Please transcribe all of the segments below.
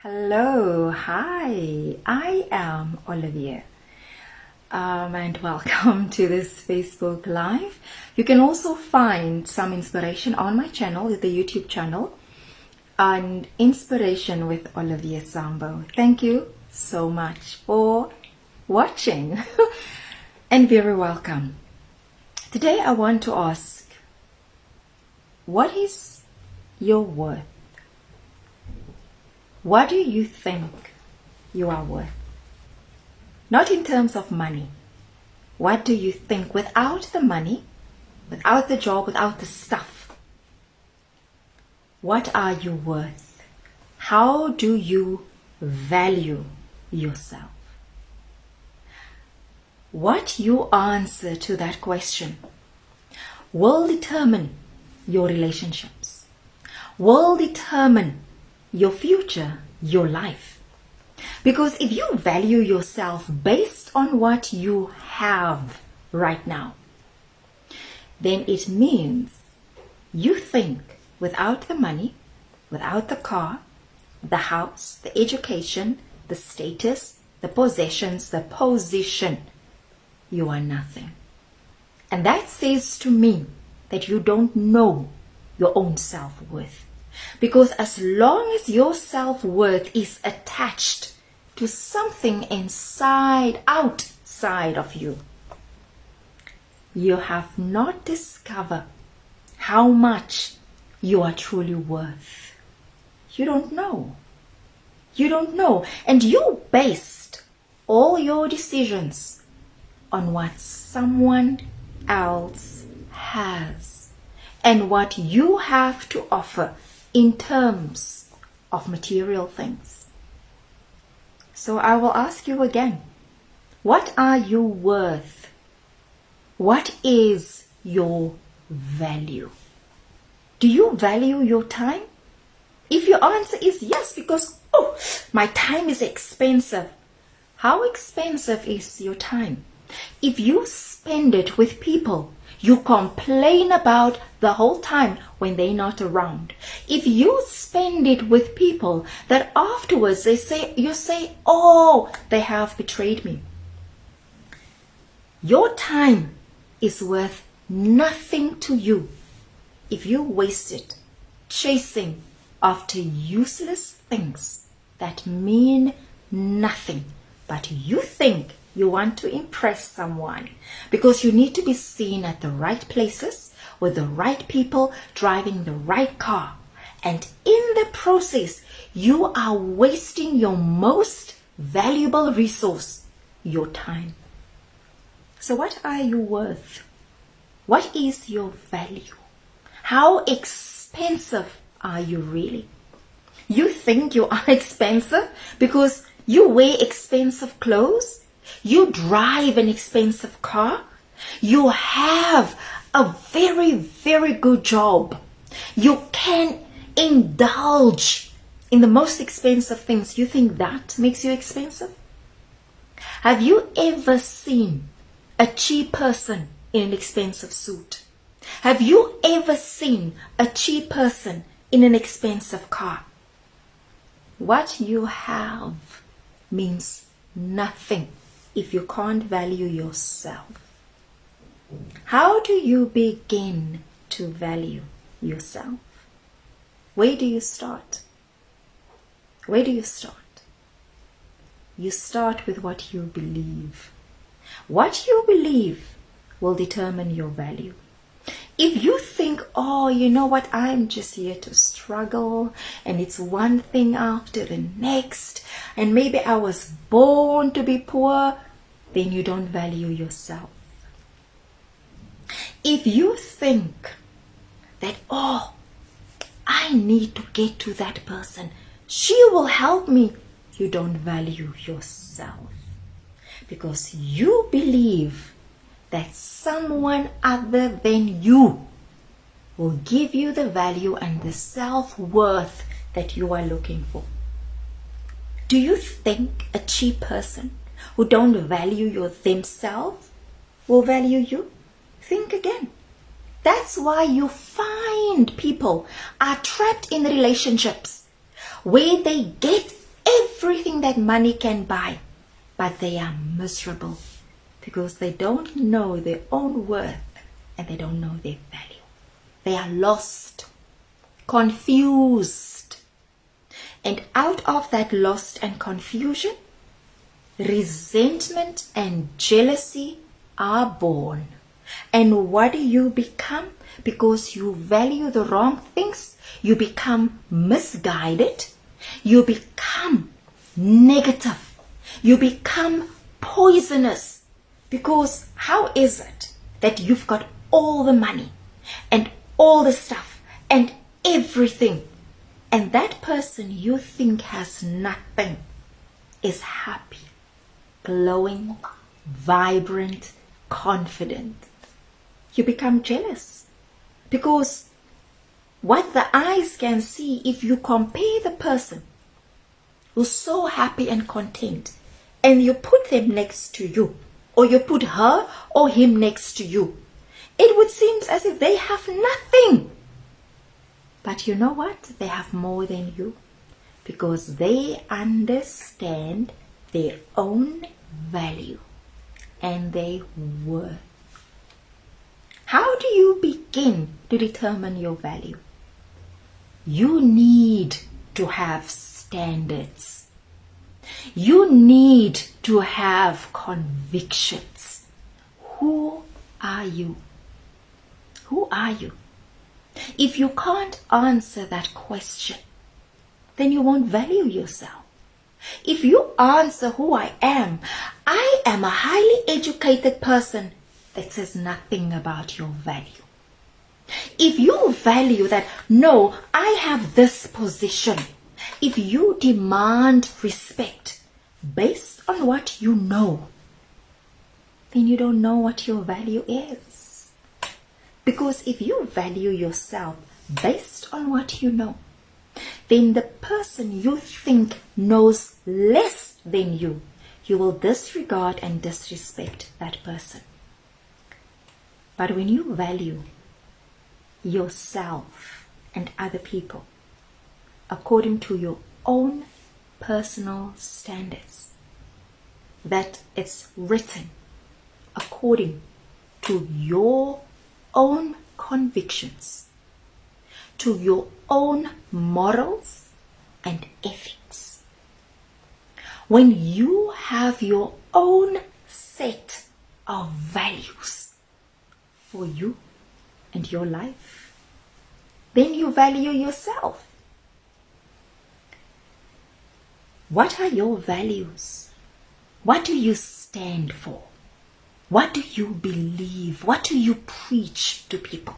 Hello, hi, I am Olivia and welcome to this Facebook Live. You can also find some inspiration on my channel, the YouTube channel, and Inspiration with Olivia Sambo. Thank you so much for watching and very welcome. Today I want to ask, what is your worth? What do you think you are worth? Not in terms of money. What do you think without the money, without the job, without the stuff? What are you worth? How do you value yourself? What you answer to that question will determine your relationships, will determine your future, your life. Because if you value yourself based on what you have right now, then it means you think without the money, without the car, the house, the education, the status, the possessions, the position, you are nothing. And that says to me that you don't know your own self-worth. Because as long as your self-worth is attached to something outside of you, you have not discovered how much you are truly worth. You don't know. You don't know. And you based all your decisions on what someone else has and what you have to offer in terms of material things. So I will ask you again, what are you worth? What is your value? Do you value your time? If your answer is yes, because, my time is expensive. How expensive is your time? If you spend it with people you complain about the whole time when they're not around, if you spend it with people that afterwards you say, they have betrayed me, your time is worth nothing to you if you waste it chasing after useless things that mean nothing, but you think you want to impress someone because you need to be seen at the right places with the right people driving the right car. And in the process, you are wasting your most valuable resource, your time. So what are you worth? What is your value? How expensive are you really? You think you are expensive because you wear expensive clothes? You drive an expensive car. You have a very, very good job. You can indulge in the most expensive things. You think that makes you expensive? Have you ever seen a cheap person in an expensive suit? Have you ever seen a cheap person in an expensive car? What you have means nothing if you can't value yourself. How do you begin to value yourself? Where do you start? Where do you start? You start with what you believe. What you believe will determine your value. If you think, you know what, I'm just here to struggle and it's one thing after the next, and maybe I was born to be poor, then you don't value yourself. If you think that, I need to get to that person, she will help me, you don't value yourself. Because you believe that someone other than you will give you the value and the self-worth that you are looking for. Do you think a cheap person who don't value themselves will value you? Think again. That's why you find people are trapped in relationships where they get everything that money can buy, but they are miserable because they don't know their own worth and they don't know their value. They are lost, confused. And out of that lost and confusion, resentment and jealousy are born. And what do you become? Because you value the wrong things, you become misguided, you become negative, you become poisonous. Because how is it that you've got all the money and all the stuff and everything, and that person you think has nothing is happy, glowing, vibrant, confident? You become jealous because what the eyes can see, if you compare the person who's so happy and content and you put them next to you, or you put her or him next to you, it would seem as if they have nothing. But you know what? They have more than you because they understand their own value and their worth. How do you begin to determine your value? You need to have standards. You need to have convictions. Who are you? Who are you? If you can't answer that question, then you won't value yourself. If you answer who I am a highly educated person, that says nothing about your value. If you value that, no, I have this position, if you demand respect based on what you know, then you don't know what your value is. Because if you value yourself based on what you know, then the person you think knows less than you will disregard and disrespect that person. But when you value yourself and other people according to your own personal standards, that it's written according to your own convictions, to your own morals and ethics. When you have your own set of values for you and your life, then you value yourself. What are your values? What do you stand for? What do you believe? What do you preach to people?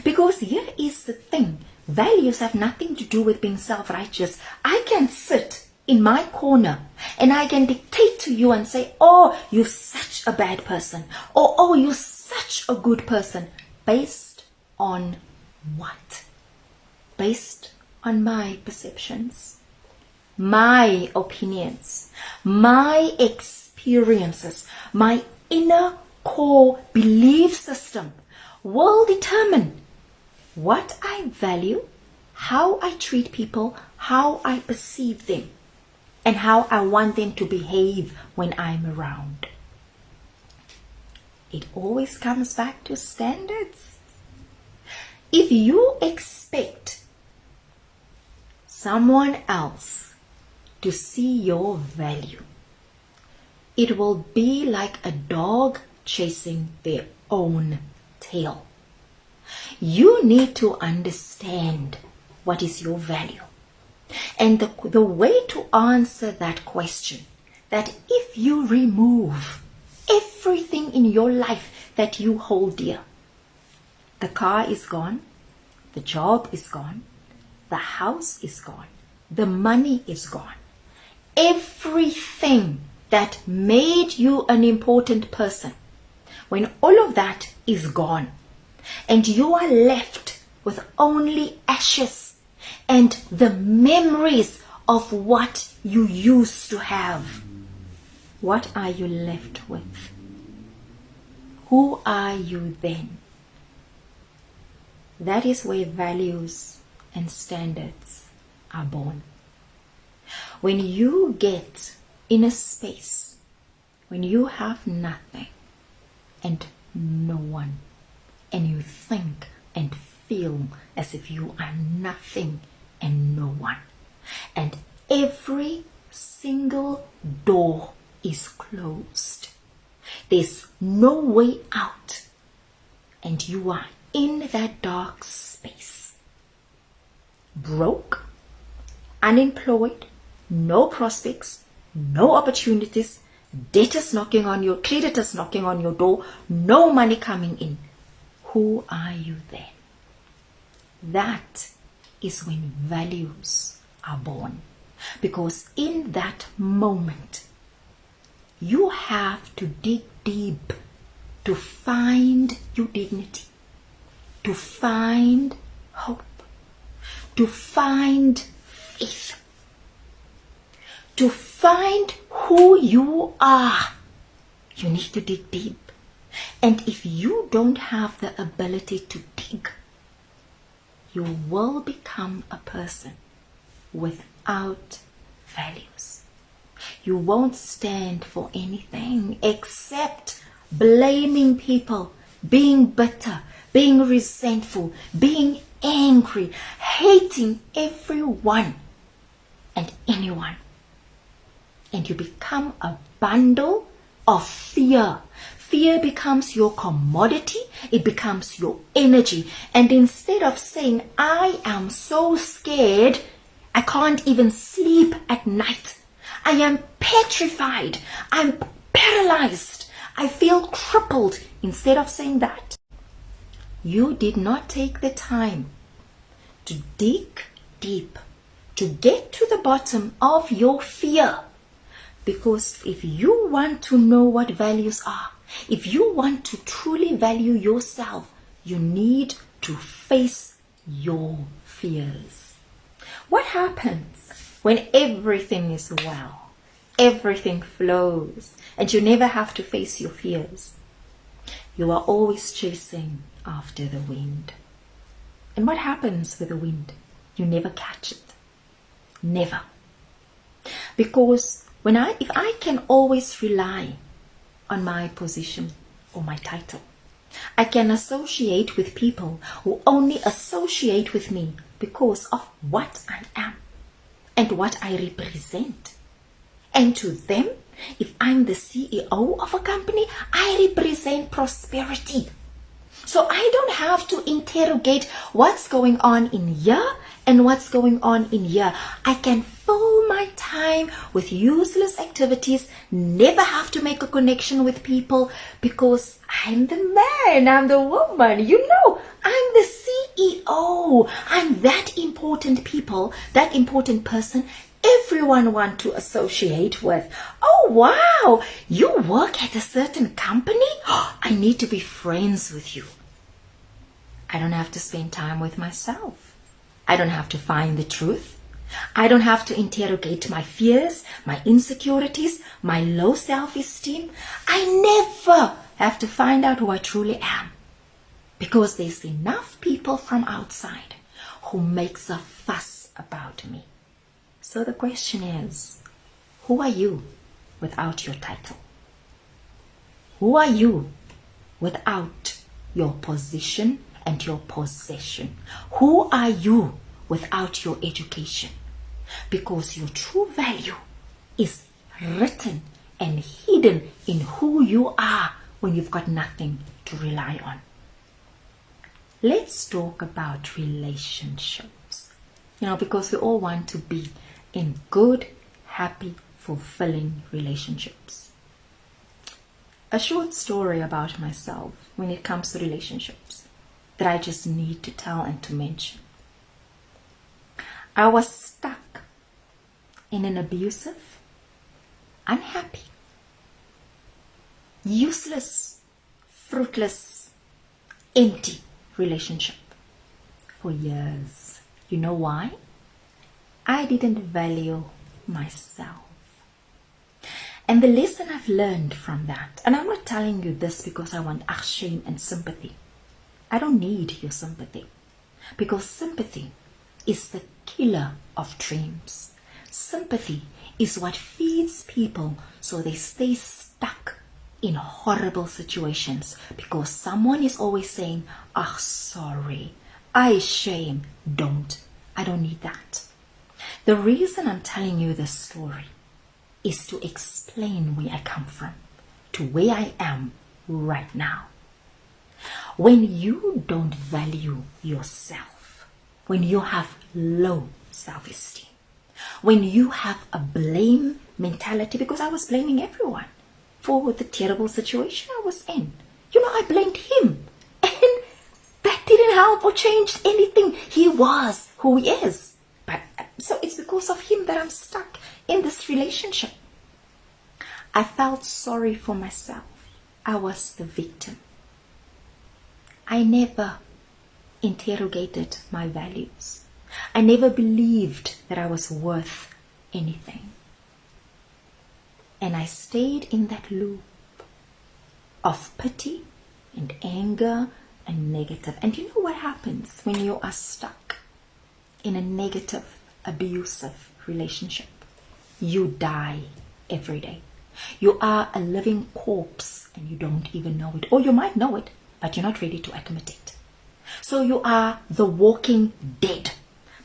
Because here is the thing. Values have nothing to do with being self-righteous. I can sit in my corner and I can dictate to you and say, oh, you're such a bad person. Or, oh, you're such a good person. Based on what? Based on my perceptions, my opinions, my experiences, my inner core belief system will determine what I value, how I treat people, how I perceive them, and how I want them to behave when I'm around. It always comes back to standards. If you expect someone else to see your value, it will be like a dog chasing their own tail. You need to understand what is your value. And the way to answer that question, that if you remove everything in your life that you hold dear, the car is gone, the job is gone, the house is gone, the money is gone, everything that made you an important person, when all of that is gone and you are left with only ashes and the memories of what you used to have, what are you left with? Who are you then? That is where values and standards are born. When you get in a space, when you have nothing and no one, and you think and feel as if you are nothing and no one, and every single door is closed, there's no way out, and you are in that dark space, broke, unemployed, no prospects, no opportunities, debtors knocking on your, creditors knocking on your door, no money coming in. Who are you then? That is when values are born. Because in that moment, you have to dig deep to find your dignity, to find hope, to find faith, to find who you are. You need to dig deep. And if you don't have the ability to dig, you will become a person without values. You won't stand for anything except blaming people, being bitter, being resentful, being angry, hating everyone and anyone. And you become a bundle of fear. Fear becomes your commodity. It becomes your energy. And instead of saying, I am so scared, I can't even sleep at night. I am petrified. I'm paralyzed. I feel crippled. Instead of saying that, you did not take the time to dig deep, to get to the bottom of your fear. Because if you want to know what values are, if you want to truly value yourself, you need to face your fears. What happens when everything is well, everything flows, and you never have to face your fears? You are always chasing after the wind. And what happens with the wind? You never catch it. Never. Because if I can always rely on my position or my title, I can associate with people who only associate with me because of what I am and what I represent. And to them, if I'm the CEO of a company, I represent prosperity. So I don't have to interrogate what's going on in here and what's going on in here. I can fill my time with useless activities, never have to make a connection with people because I'm the man, I'm the woman, I'm the CEO. I'm that important person everyone wants to associate with. Oh, wow, you work at a certain company? I need to be friends with you. I don't have to spend time with myself. I don't have to find the truth. I don't have to interrogate my fears, my insecurities, my low self-esteem. I never have to find out who I truly am. Because there's enough people from outside who makes a fuss about me. So the question is, who are you without your title? Who are you without your position and your possession? Who are you without your education? Because your true value is written and hidden in who you are when you've got nothing to rely on. Let's talk about relationships. Because we all want to be in good, happy, fulfilling relationships. A short story about myself when it comes to relationships that I just need to tell and to mention. I was stuck in an abusive, unhappy, useless, fruitless, empty relationship for years. You know why? I didn't value myself. And the lesson I've learned from that, and I'm not telling you this because I want shame and sympathy. I don't need your sympathy, because sympathy is the killer of dreams. Sympathy is what feeds people so they stay stuck in horrible situations because someone is always saying, "Ah, sorry, I shame." I don't need that. The reason I'm telling you this story is to explain where I come from to where I am right now. When you don't value yourself, when you have low self-esteem, when you have a blame mentality, because I was blaming everyone for the terrible situation I was in. I blamed him, and that didn't help or change anything. He was who he is. But so it's because of him that I'm stuck in this relationship. I felt sorry for myself. I was the victim. I never interrogated my values. I never believed that I was worth anything. And I stayed in that loop of pity and anger and negative. And you know what happens when you are stuck in a negative, abusive relationship? You die every day. You are a living corpse and you don't even know it. Or you might know it, but you're not ready to admit it. So you are the walking dead.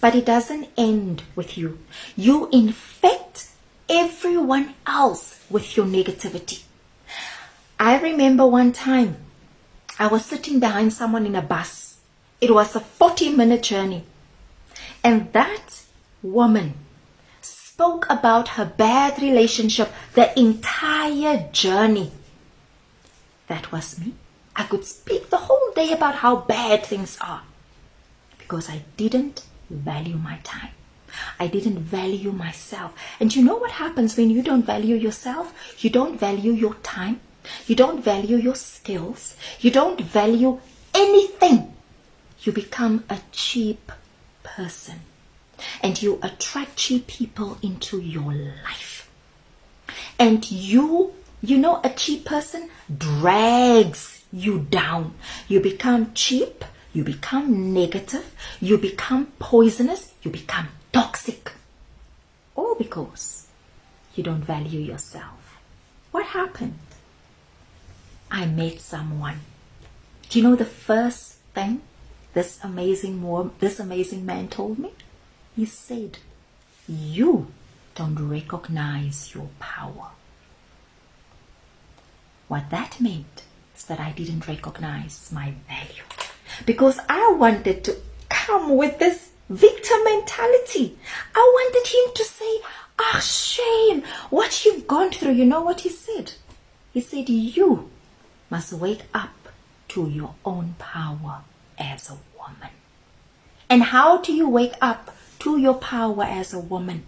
But it doesn't end with you. You infect everyone else with your negativity. I remember one time I was sitting behind someone in a bus. It was a 40-minute journey. And that woman spoke about her bad relationship the entire journey. That was me. I could speak the whole day about how bad things are because I didn't value my time. I didn't value myself. And you know what happens when you don't value yourself? You don't value your time. You don't value your skills. You don't value anything. You become a cheap person. And you attract cheap people into your life. And a cheap person drags you down. You become cheap. You become negative. You become poisonous. You become toxic. All because you don't value yourself. What happened? I met someone. Do you know the first thing this amazing man told me? He said, "You don't recognize your power." What that meant is that I didn't recognize my value because I wanted to come with this victim mentality. I wanted him to say, "Ah, shame, what you've gone through." You know what he said? He said, "You must wake up to your own power as a woman." And how do you wake up to your power as a woman?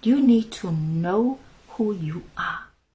You need to know who you are.